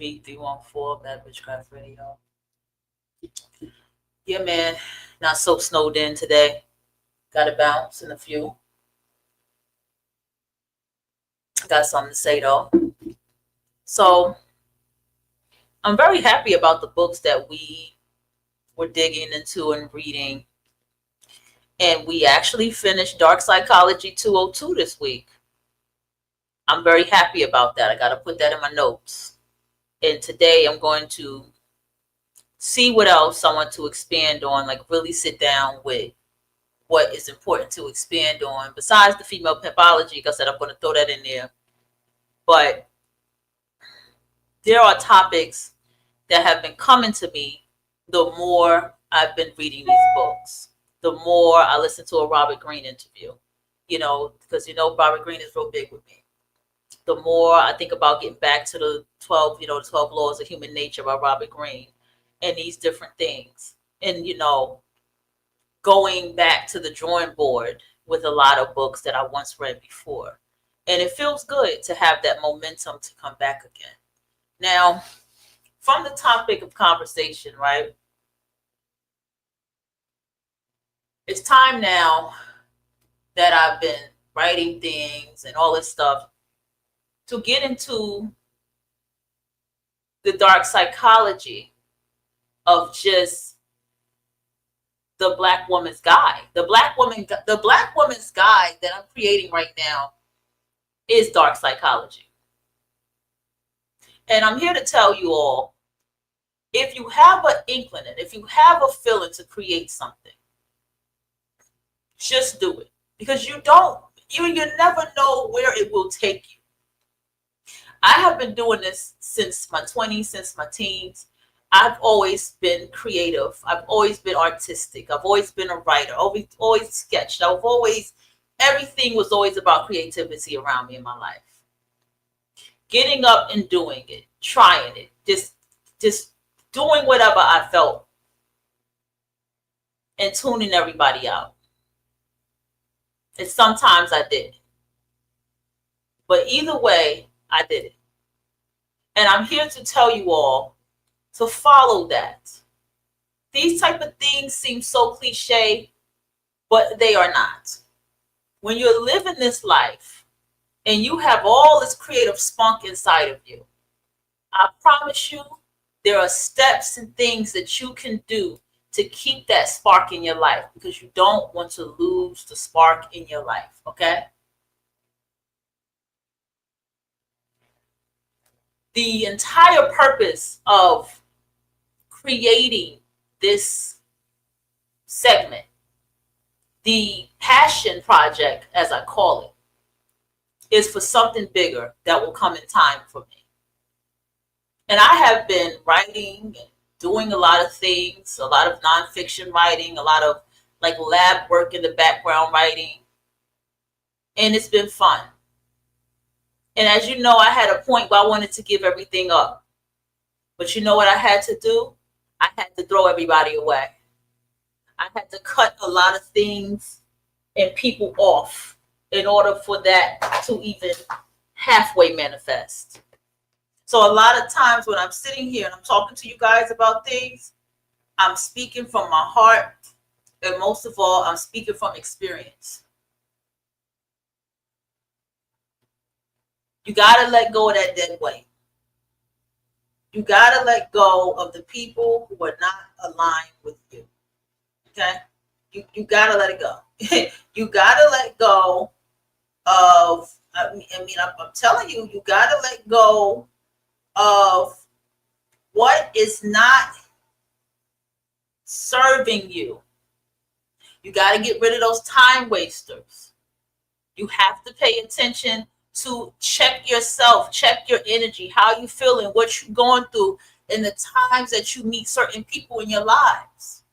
V314 Bad Witchcraft Radio. Yeah, man. Not so snowed in today. Got to bounce in a few. Got something to say though. So I'm very happy about the books that we were digging into and reading. And we actually finished Dark Psychology 202 this week. I'm very happy about that. I got to put that in my notes. And today I'm going to see what else I want to expand on, like really sit down with what is important to expand on besides the female pimpology. Like I said, I'm going to throw that in there. But there are topics that have been coming to me the more I've been reading these books, the more I listen to a Robert Greene interview, because Robert Greene is real big with me. The more I think about getting back to the 12 laws of human nature by Robert Greene and these different things. And, going back to the drawing board with a lot of books that I once read before. And it feels good to have that momentum to come back again. Now, from the topic of conversation, right? It's time now that I've been writing things and all this stuff to get into the dark psychology of just the Black woman's guide. The Black woman's guide that I'm creating right now is dark psychology. And I'm here to tell you all, if you have an inkling, if you have a feeling to create something, just do it. Because you never know where it will take you. I have been doing this since my 20s, since my teens. I've always been creative. I've always been artistic. I've always been a writer, always sketched. Everything was always about creativity around me in my life. Getting up and doing it, trying it, just doing whatever I felt and tuning everybody out. And sometimes I did. But either way, I did it. And I'm here to tell you all to follow that. These type of things seem so cliche, but they are not. When you're living this life and you have all this creative spunk inside of you, I promise you there are steps and things that you can do to keep that spark in your life, because you don't want to lose the spark in your life, okay? The entire purpose of creating this segment, the passion project, as I call it, is for something bigger that will come in time for me. And I have been writing and doing a lot of things, a lot of nonfiction writing, a lot of like lab work in the background writing. And it's been fun. And as you know, I had a point where I wanted to give everything up. But you know what I had to do? I had to throw everybody away. I had to cut a lot of things and people off in order for that to even halfway manifest. So a lot of times when I'm sitting here and I'm talking to you guys about things, I'm speaking from my heart. And most of all, I'm speaking from experience. You got to let go of that dead weight. You got to let go of the people who are not aligned with you. Okay? You got to let it go. You got to let go of, I'm telling you, you got to let go of what is not serving you. You got to get rid of those time wasters. You have to pay attention to check yourself, check your energy, how you feeling, what you're going through in the times that you meet certain people in your lives.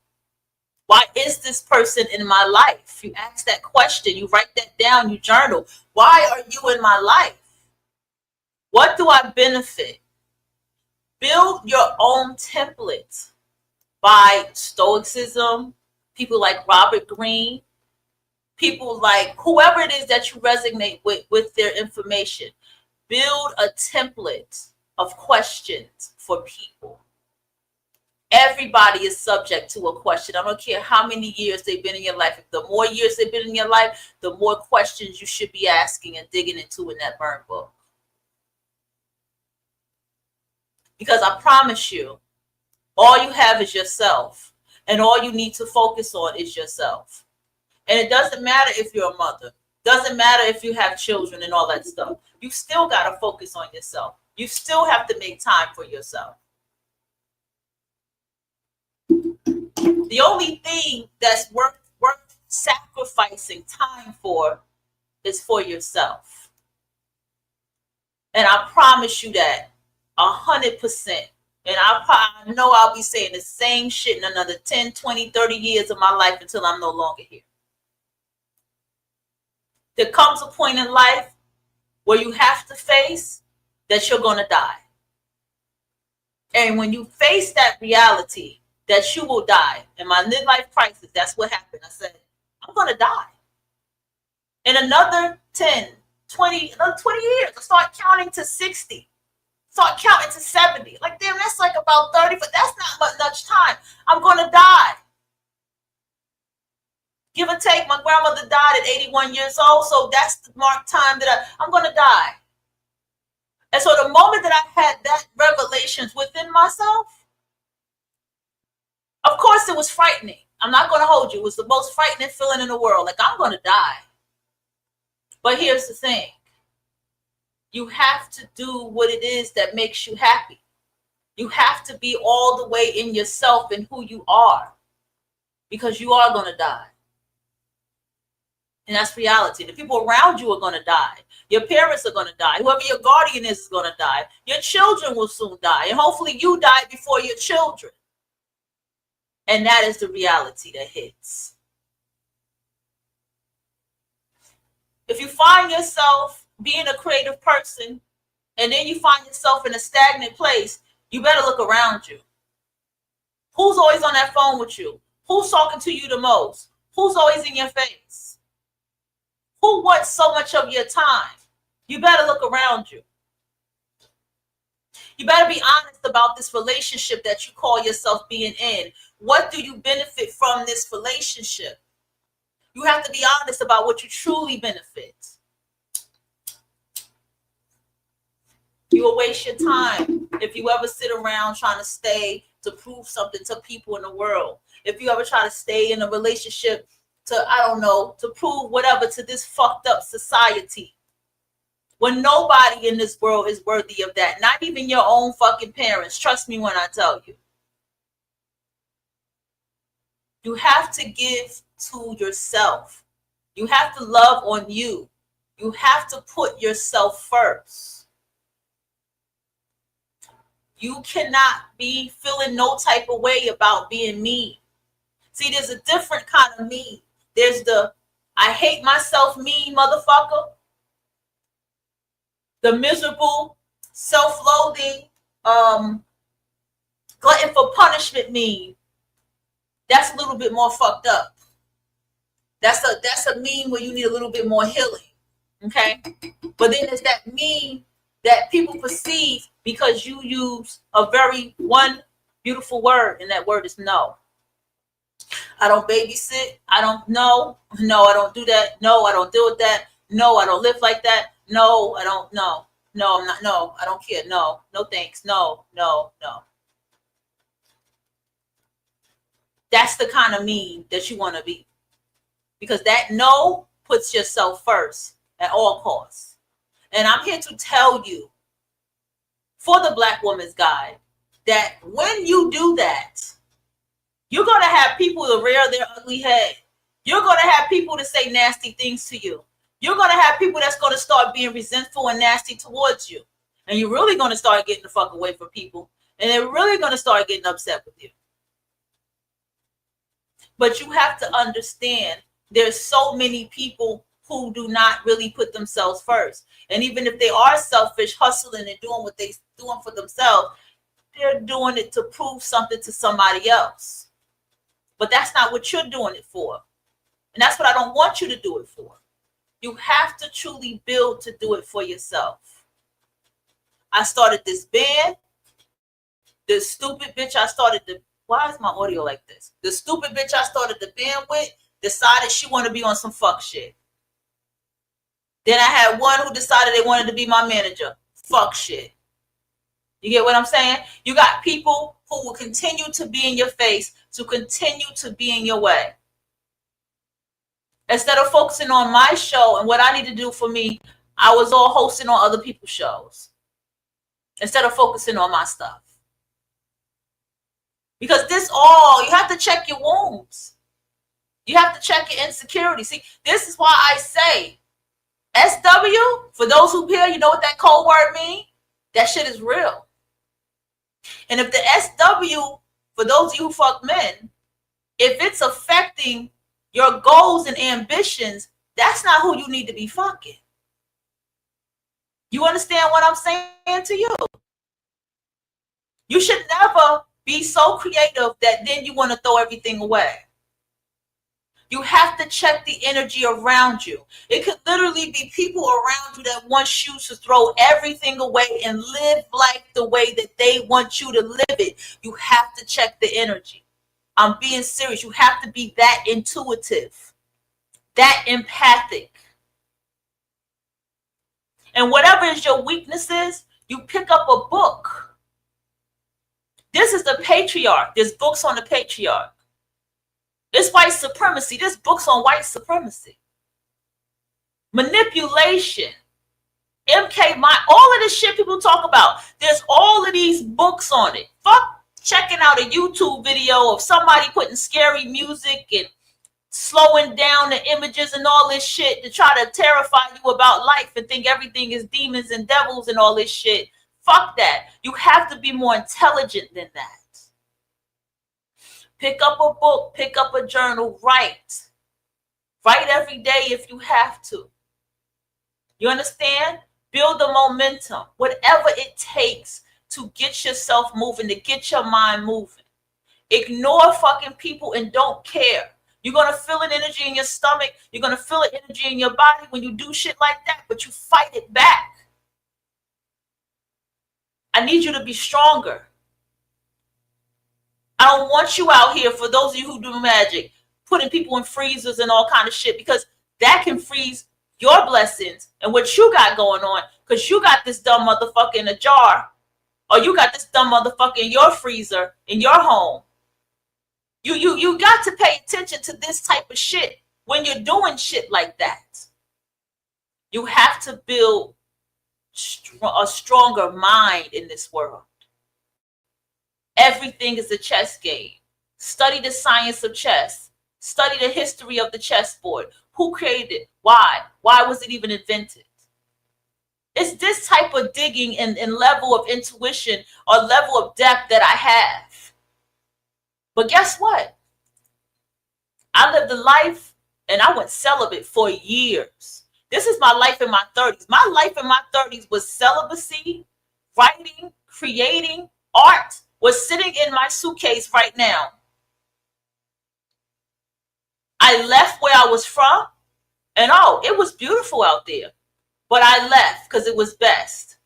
Why is this person in my life? You ask that question, you write that down, you journal. Why are you in my life? What do I benefit? Build your own template by Stoicism, people like Robert Greene, people like whoever it is that you resonate with their information. Build a template of questions for people. Everybody is subject to a question. I don't care how many years they've been in your life. If the more years they've been in your life, the more questions you should be asking and digging into in that burn book. Because I promise you, all you have is yourself. And all you need to focus on is yourself. And it doesn't matter if you're a mother. Doesn't matter if you have children and all that stuff. You still got to focus on yourself. You still have to make time for yourself. The only thing that's worth sacrificing time for is for yourself. And I promise you that 100%. And I know I'll be saying the same shit in another 10, 20, 30 years of my life until I'm no longer here. There comes a point in life where you have to face that you're going to die. And when you face that reality that you will die, in my midlife crisis, that's what happened. I said, I'm going to die. In another 10, 20, another 20 years, I start counting to 60. Start counting to 70. Like, damn, that's like about 30, but that's not much time. I'm going to die. Give or take, my grandmother died at 81 years old, so that's the mark time that I'm going to die. And so the moment that I had that revelations within myself, of course it was frightening. I'm not going to hold you. It was the most frightening feeling in the world. Like, I'm going to die. But here's the thing. You have to do what it is that makes you happy. You have to be all the way in yourself and who you are, because you are going to die. And that's reality. The people around you are going to die. Your parents are going to die. Whoever your guardian is going to die. Your children will soon die. And hopefully you die before your children. And that is the reality that hits. If you find yourself being a creative person and then you find yourself in a stagnant place, you better look around you. Who's always on that phone with you? Who's talking to you the most? Who's always in your face? Who wants so much of your time? You better look around you. You better be honest about this relationship that you call yourself being in. What do you benefit from this relationship? You have to be honest about what you truly benefit. You will waste your time if you ever sit around trying to stay to prove something to people in the world. If you ever try to stay in a relationship to, I don't know, to prove whatever to this fucked up society. When nobody in this world is worthy of that. Not even your own fucking parents. Trust me when I tell you. You have to give to yourself. You have to love on you. You have to put yourself first. You cannot be feeling no type of way about being mean. See, there's a different kind of mean. There's the I hate myself mean motherfucker. The miserable, self-loathing, glutton for punishment mean. That's a little bit more fucked up. That's a mean where you need a little bit more healing. Okay? But then there's that mean that people perceive because you use a very one beautiful word, and that word is no. I don't babysit. I don't know. No, I don't do that. No, I don't deal with that. No, I don't live like that. No, I don't. No, I'm not. No, I don't care. No thanks. No. That's the kind of mean that you want to be. Because that no puts yourself first at all costs. And I'm here to tell you, for the Black Woman's Guide, that when you do that, you're going to have people to rear their ugly head. You're going to have people to say nasty things to you. You're going to have people that's going to start being resentful and nasty towards you. And you're really going to start getting the fuck away from people. And they're really going to start getting upset with you. But you have to understand there's so many people who do not really put themselves first. And even if they are selfish, hustling and doing what they're doing for themselves, they're doing it to prove something to somebody else. But that's not what you're doing it for. And that's what I don't want you to do it for. You have to truly build to do it for yourself. I started this band. The stupid bitch I started the, why is my audio like this? The stupid bitch I started the band with decided she wanted to be on some fuck shit. Then I had one who decided they wanted to be my manager. Fuck shit. You get what I'm saying? You got people who will continue to be in your face, to continue to be in your way. Instead of focusing on my show and what I need to do for me, I was all hosting on other people's shows instead of focusing on my stuff. Because this all, you have to check your wounds. You have to check your insecurity. See, this is why I say SW, for those who hear, you know what that code word means? That shit is real. And if the SW, for those of you who fuck men, if it's affecting your goals and ambitions, that's not who you need to be fucking. You understand what I'm saying to you? You should never be so creative that then you want to throw everything away. You have to check the energy around you. It could literally be people around you that want you to throw everything away and live life the way that they want you to live it. You have to check the energy. I'm being serious. You have to be that intuitive, that empathic. And whatever is your weaknesses, you pick up a book. This is the patriarch. There's books on the patriarch. It's white supremacy. There's books on white supremacy. Manipulation. MK, all of this shit people talk about. There's all of these books on it. Fuck checking out a YouTube video of somebody putting scary music and slowing down the images and all this shit to try to terrify you about life and think everything is demons and devils and all this shit. Fuck that. You have to be more intelligent than that. Pick up a book, pick up a journal, write. Write every day if you have to. You understand? Build the momentum, whatever it takes to get yourself moving, to get your mind moving. Ignore fucking people and don't care. You're going to feel an energy in your stomach. You're going to feel an energy in your body when you do shit like that, but you fight it back. I need you to be stronger. I don't want you out here, for those of you who do magic, putting people in freezers and all kind of shit, because that can freeze your blessings and what you got going on, because you got this dumb motherfucker in a jar, or you got this dumb motherfucker in your freezer in your home. You got to pay attention to this type of shit when you're doing shit like that. You have to build a stronger mind in this world. Everything is a chess game. Study the science of chess. Study the history of the chessboard. Who created it? Why? Why was it even invented? It's this type of digging and level of intuition or level of depth that I have. But guess what? I lived a life and I went celibate for years. This is my life in my 30s. My life in my 30s was celibacy, writing, creating, art was sitting in my suitcase right now. I left where I was from, and it was beautiful out there. But I left because it was best.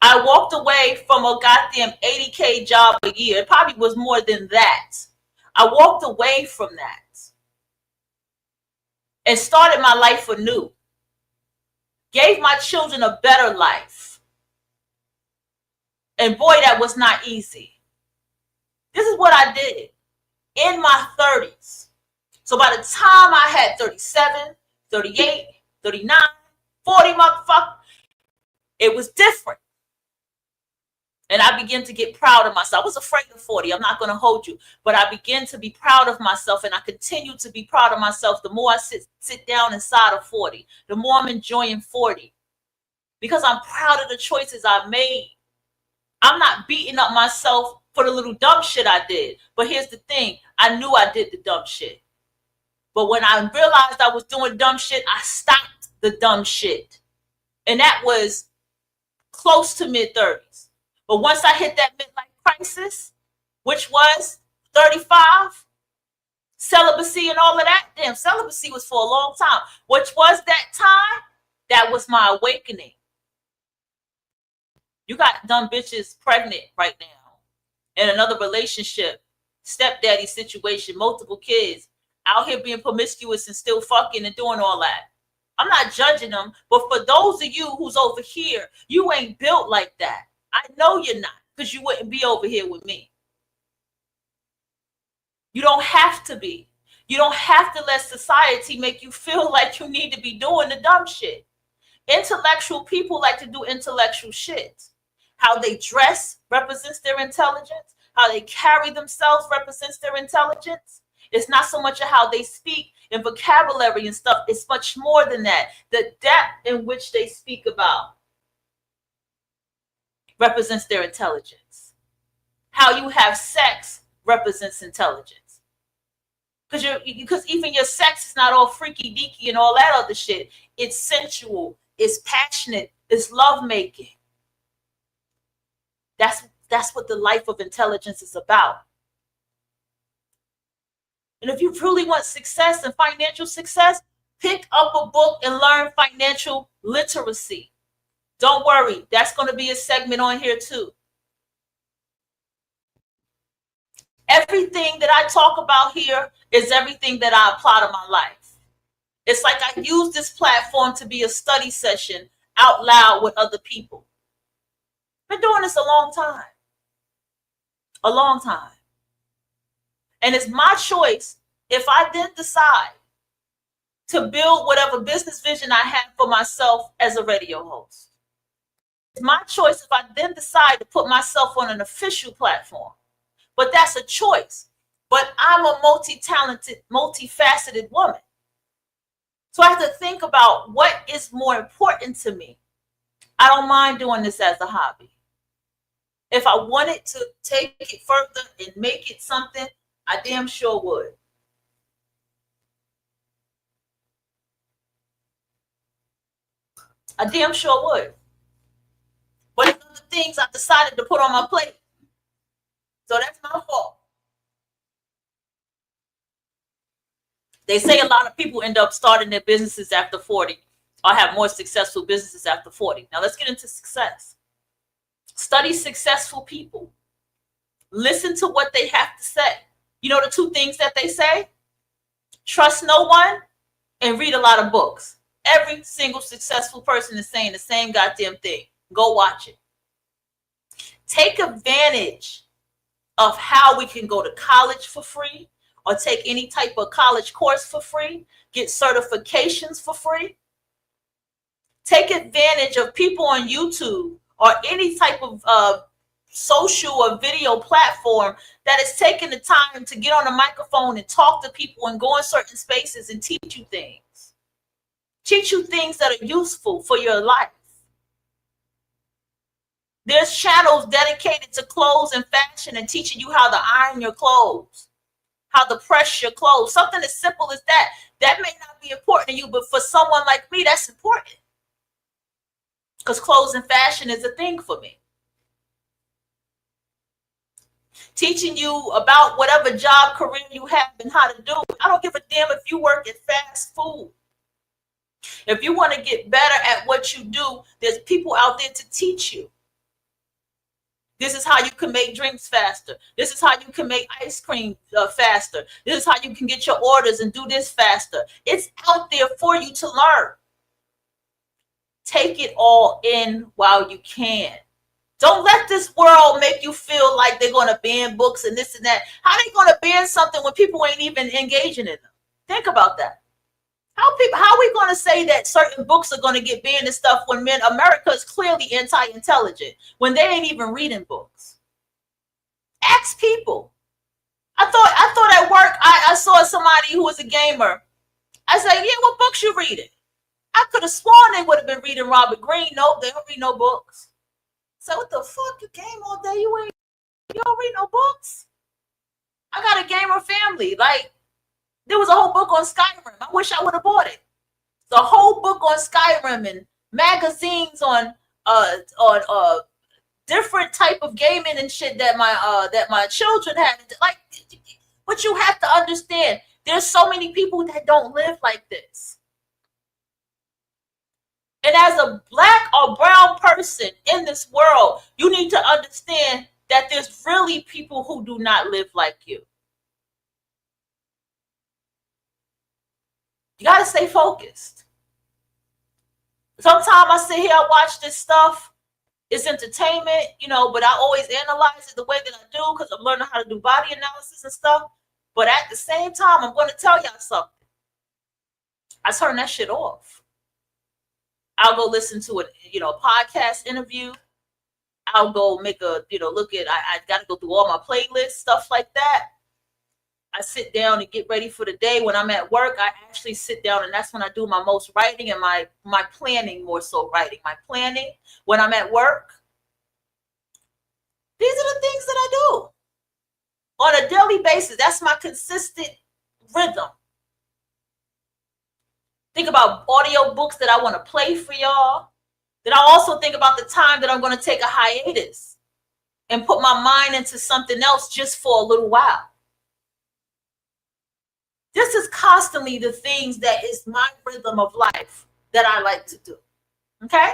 I walked away from a goddamn 80K job a year. It probably was more than that. I walked away from that and started my life anew. Gave my children a better life. And boy, that was not easy. This is what I did in my 30s. So by the time I had 37, 38, 39, 40 motherfucker, it was different. And I began to get proud of myself. I was afraid of 40. I'm not going to hold you. But I began to be proud of myself. And I continue to be proud of myself. The more I sit down inside of 40, the more I'm enjoying 40. Because I'm proud of the choices I made. I'm not beating up myself for the little dumb shit I did. But here's the thing. I knew I did the dumb shit. But when I realized I was doing dumb shit, I stopped the dumb shit. And that was close to mid-30s. But once I hit that midlife crisis, which was 35, celibacy and all of that, damn, celibacy was for a long time. Which was that time, that was my awakening. You got dumb bitches pregnant right now in another relationship, stepdaddy situation, multiple kids, out here being promiscuous and still fucking and doing all that. I'm not judging them, but for those of you who's over here, you ain't built like that. I know you're not, because you wouldn't be over here with me. You don't have to be. You don't have to let society make you feel like you need to be doing the dumb shit. Intellectual people like to do intellectual shit. How they dress represents their intelligence. How they carry themselves represents their intelligence. It's not so much of how they speak and vocabulary and stuff. It's much more than that. The depth in which they speak about represents their intelligence. How you have sex represents intelligence. Because even your sex is not all freaky deaky and all that other shit. It's sensual. It's passionate. It's lovemaking. That's what the life of intelligence is about. And if you truly want success and financial success, pick up a book and learn financial literacy. Don't worry, that's going to be a segment on here too. Everything that I talk about here is everything that I apply to my life. It's like I use this platform to be a study session out loud with other people. Been doing this a long time. A long time. And it's my choice if I then decide to build whatever business vision I have for myself as a radio host. It's my choice if I then decide to put myself on an official platform. But that's a choice. But I'm a multi-talented, multifaceted woman. So I have to think about what is more important to me. I don't mind doing this as a hobby. If I wanted to take it further and make it something, I damn sure would. I damn sure would. But it's other things I decided to put on my plate. So that's my fault. They say a lot of people end up starting their businesses after 40 or have more successful businesses after 40. Now let's get into success. Study successful people. Listen to what they have to say. You know the two things that they say? Trust no one and read a lot of books. Every single successful person is saying the same goddamn thing. Go watch it. Take advantage of how we can go to college for free or take any type of college course for free, get certifications for free. Take advantage of people on YouTube or any type of social or video platform that is taking the time to get on a microphone and talk to people and go in certain spaces and teach you things. Teach you things that are useful for your life. There's channels dedicated to clothes and fashion and teaching you how to iron your clothes, how to press your clothes. Something as simple as that. That may not be important to you, but for someone like me, that's important. Because clothes and fashion is a thing for me. Teaching you about whatever job, career you have and how to do it. I don't give a damn if you work at fast food. If you want to get better at what you do, there's people out there to teach you. This is how you can make drinks faster. This is how you can make ice cream faster. This is how you can get your orders and do this faster. It's out there for you to learn. Take it all in while you can. Don't let this world make you feel like they're going to ban books and this and that. How are they going to ban something when people ain't even engaging in them? Think about that. How are we going to say that certain books are going to get banned and stuff when America is clearly anti-intelligent, when they ain't even reading books? Ask people. I thought at work, I saw somebody who was a gamer. I said, yeah, what books you reading? I could have sworn they would have been reading Robert Greene. Nope, they don't read no books. So what the fuck? You game all day, you don't read no books? I got a gamer family. Like, there was a whole book on Skyrim. I wish I would have bought it. The whole book on Skyrim and magazines on different type of gaming and shit that my children had. Like, but you have to understand, there's so many people that don't live like this. And as a black or brown person in this world, you need to understand that there's really people who do not live like you. You got to stay focused. Sometimes I sit here, I watch this stuff. It's entertainment, but I always analyze it the way that I do because I'm learning how to do body analysis and stuff. But at the same time, I'm going to tell y'all something. I turn that shit off. I'll go listen to a podcast interview. I'll go make a, look at, I got to go through all my playlists, stuff like that. I sit down and get ready for the day. When I'm at work, I actually sit down, and that's when I do my most writing and my planning, more so writing. My planning when I'm at work. These are the things that I do on a daily basis. That's my consistent rhythm. Think about audio books that I want to play for y'all. Then I also think about the time that I'm going to take a hiatus and put my mind into something else just for a little while. This is constantly the things that is my rhythm of life that I like to do. Okay?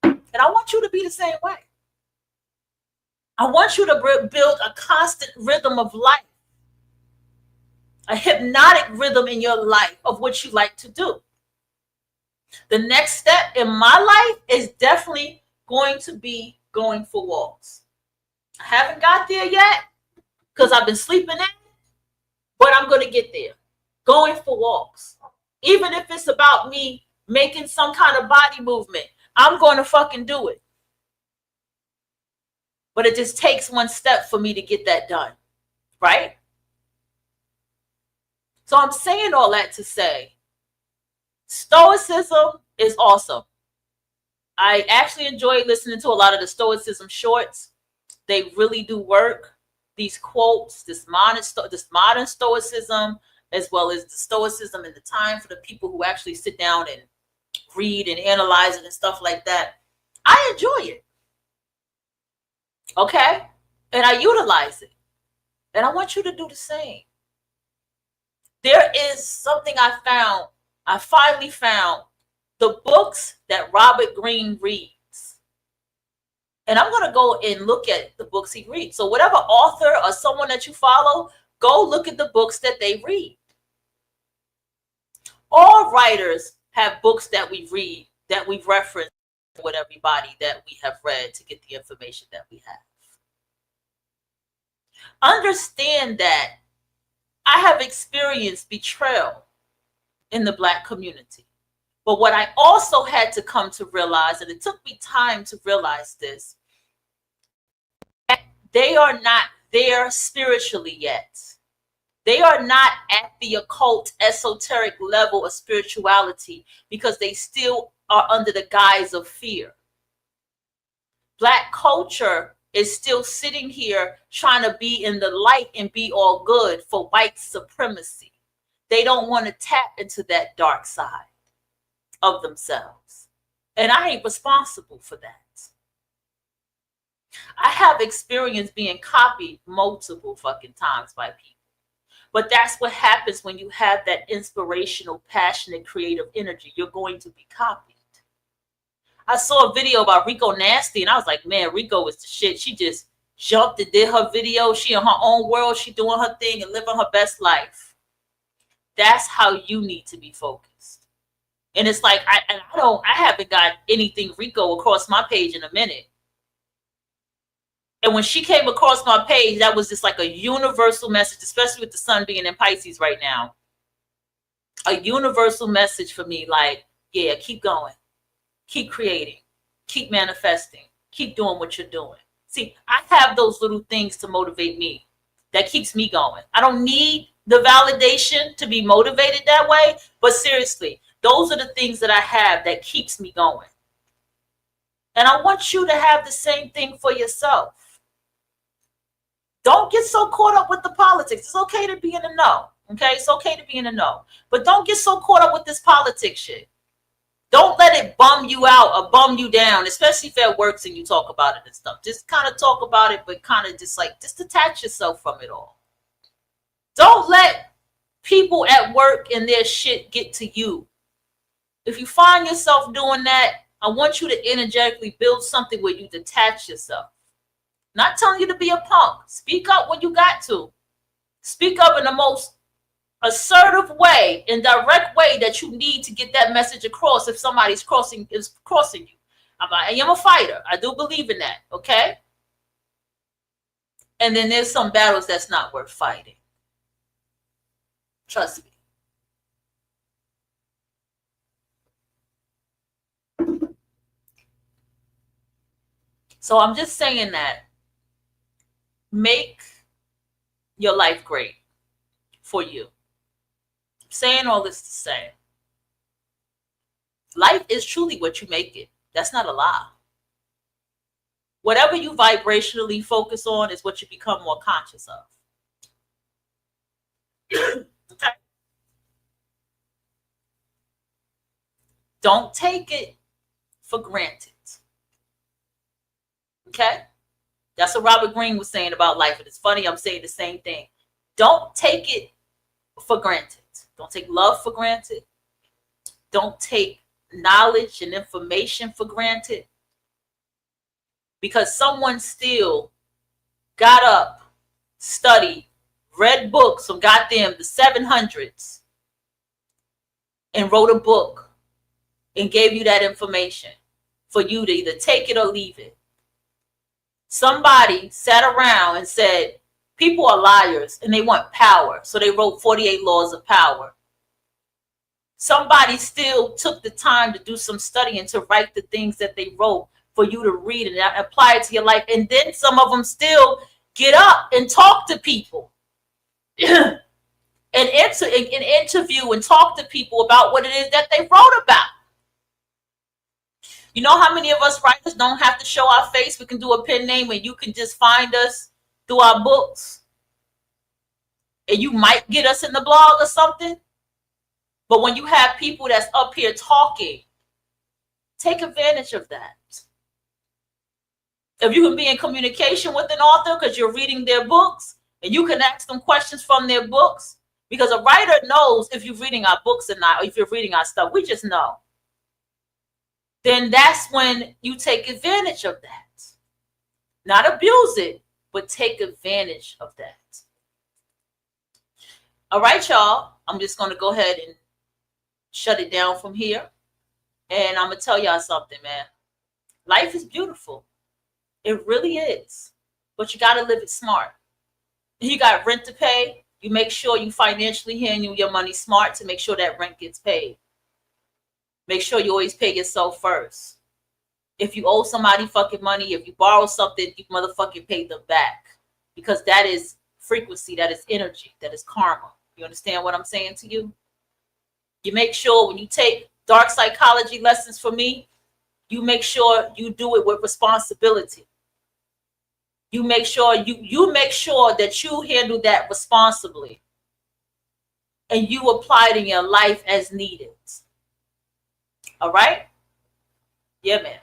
And I want you to be the same way. I want you to build a constant rhythm of life, a hypnotic rhythm in your life of what you like to do. The next step in my life is definitely going to be going for walks. I haven't got there yet because I've been sleeping in, but I'm going to get there. Going for walks. Even if it's about me making some kind of body movement, I'm going to fucking do it. But it just takes one step for me to get that done, right? So I'm saying all that to say, Stoicism is awesome. I actually enjoy listening to a lot of the Stoicism shorts. They really do work. These quotes, this modern Stoicism, as well as the Stoicism in the time for the people who actually sit down and read and analyze it and stuff like that. I enjoy it. Okay? And I utilize it. And I want you to do the same. There is something I finally found, the books that Robert Greene reads. And I'm going to go and look at the books he reads. So whatever author or someone that you follow, go look at the books that they read. All writers have books that we read, that we've referenced with everybody that we have read to get the information that we have. Understand that I have experienced betrayal in the Black community. But what I also had to come to realize, and it took me time to realize this, that they are not there spiritually yet. They are not at the occult, esoteric level of spirituality because they still are under the guise of fear. Black culture is still sitting here trying to be in the light and be all good for white supremacy. They don't want to tap into that dark side of themselves. And I ain't responsible for that. I have experience being copied multiple fucking times by people. But that's what happens when you have that inspirational, passionate, creative energy. You're going to be copied. I saw a video about Rico Nasty, and I was like, man, Rico is the shit. She just jumped and did her video. She in her own world. She doing her thing and living her best life. That's how you need to be focused. And it's like, I haven't got anything Rico across my page in a minute. And when she came across my page, that was just like a universal message, especially with the sun being in Pisces right now. A universal message for me, like, yeah, keep going. Keep creating, keep manifesting, keep doing what you're doing. See, I have those little things to motivate me. That keeps me going. I don't need the validation to be motivated that way, but seriously, those are the things that I have that keeps me going. And I want you to have the same thing for yourself. Don't get so caught up with the politics. It's okay to be in the know. Okay, it's okay to be in the know. But don't get so caught up with this politics shit. Don't let it bum you out or bum you down, especially if it works and you talk about it and stuff. Just kind of talk about it, but kind of just detach yourself from it all. Don't let people at work and their shit get to you. If you find yourself doing that, I want you to energetically build something where you detach yourself. Not telling you to be a punk. Speak up when you got to. Speak up in the most assertive way and direct way that you need to get that message across if somebody's crossing you. I am a fighter. I do believe in that, okay? And then there's some battles that's not worth fighting. Trust me. So I'm just saying that make your life great for you. I'm saying all this to say life is truly what you make it. That's not a lie. Whatever you vibrationally focus on is what you become more conscious of. Okay. Don't take it for granted. Okay? That's what Robert Greene was saying about life. And it's funny, I'm saying the same thing. Don't take it for granted. Don't take love for granted. Don't take knowledge and information for granted. Because someone still got up, studied, read books from goddamn the 700s, and wrote a book and gave you that information for you to either take it or leave it. Somebody sat around and said, people are liars and they want power. So they wrote 48 Laws of Power. Somebody still took the time to do some studying to write the things that they wrote for you to read and apply it to your life. And then some of them still get up and talk to people and interview and talk to people about what it is that they wrote about. You know how many of us writers don't have to show our face? We can do a pen name and you can just find us through our books. And you might get us in the blog or something. But when you have people that's up here talking, take advantage of that. If you can be in communication with an author because you're reading their books and you can ask them questions from their books, because a writer knows if you're reading our books or not, or if you're reading our stuff, we just know. Then that's when you take advantage of that. Not abuse it, but take advantage of that. All right, y'all. I'm just going to go ahead and shut it down from here. And I'm going to tell y'all something, man. Life is beautiful. It really is. But you got to live it smart. You got rent to pay. You make sure you financially handle your money smart to make sure that rent gets paid. Make sure you always pay yourself first. If you owe somebody fucking money, if you borrow something, you motherfucking pay them back. Because that is frequency, that is energy, that is karma. You understand what I'm saying to you? You make sure when you take dark psychology lessons from me, you make sure you do it with responsibility. You make sure you make sure that you handle that responsibly. And you apply it in your life as needed. All right? Yeah, man.